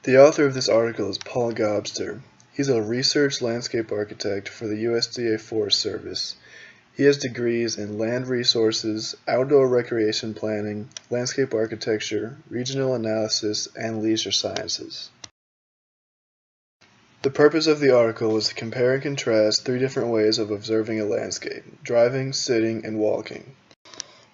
The author of this article is Paul Gobster. He's a research landscape architect for the USDA Forest Service. He has degrees in land resources, outdoor recreation planning, landscape architecture, regional analysis, and leisure sciences. The purpose of the article was to compare and contrast three different ways of observing a landscape: driving, sitting, and walking.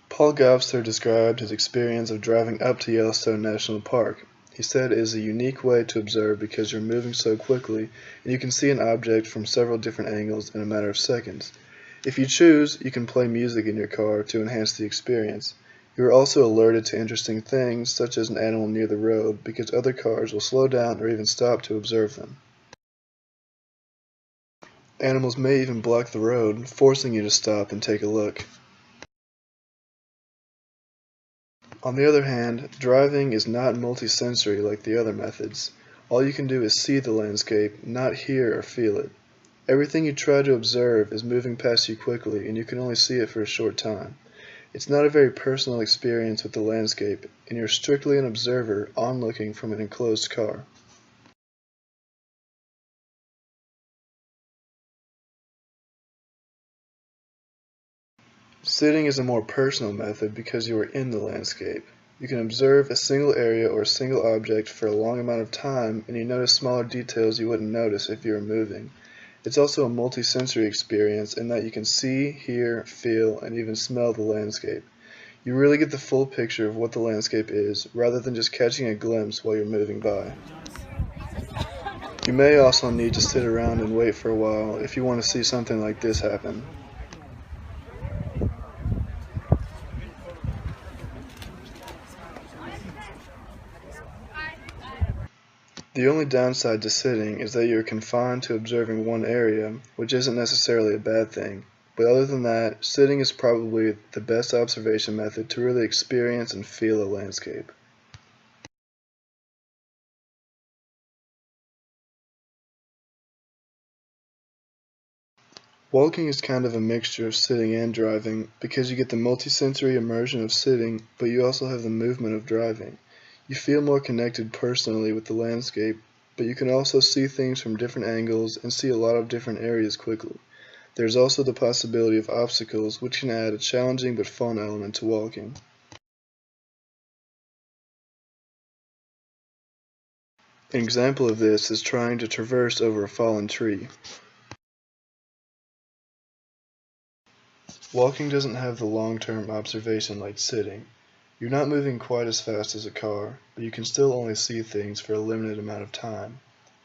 Paul Gobster described his experience of driving up to Yellowstone National Park. He said it is a unique way to observe because you're moving so quickly and you can see an object from several different angles in a matter of seconds. If you choose, you can play music in your car to enhance the experience. You are also alerted to interesting things such as an animal near the road because other cars will slow down or even stop to observe them. Animals may even block the road, forcing you to stop and take a look. On the other hand, driving is not multisensory like the other methods. All you can do is see the landscape, not hear or feel it. Everything you try to observe is moving past you quickly, and you can only see it for a short time. It's not a very personal experience with the landscape, and you're strictly an observer onlooking from an enclosed car. Sitting is a more personal method because you are in the landscape. You can observe a single area or a single object for a long amount of time, and you notice smaller details you wouldn't notice if you were moving. It's also a multisensory experience in that you can see, hear, feel, and even smell the landscape. You really get the full picture of what the landscape is, rather than just catching a glimpse while you're moving by. You may also need to sit around and wait for a while if you want to see something like this happen. The only downside to sitting is that you are confined to observing one area, which isn't necessarily a bad thing. But other than that, sitting is probably the best observation method to really experience and feel a landscape. Walking is kind of a mixture of sitting and driving because you get the multisensory immersion of sitting, but you also have the movement of driving. You feel more connected personally with the landscape, but you can also see things from different angles and see a lot of different areas quickly. There's also the possibility of obstacles, which can add a challenging but fun element to walking. An example of this is trying to traverse over a fallen tree. Walking doesn't have the long-term observation like sitting. You're not moving quite as fast as a car, but you can still only see things for a limited amount of time.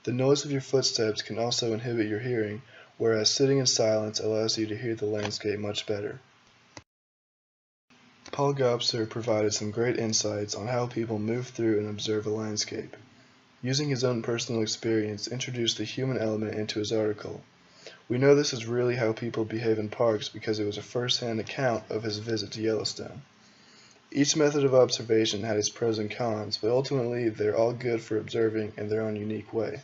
The noise of your footsteps can also inhibit your hearing, whereas sitting in silence allows you to hear the landscape much better. Paul Gobster provided some great insights on how people move through and observe a landscape. Using his own personal experience introduced the human element into his article. We know this is really how people behave in parks because it was a first-hand account of his visit to Yellowstone. Each method of observation had its pros and cons, but ultimately they're all good for observing in their own unique way.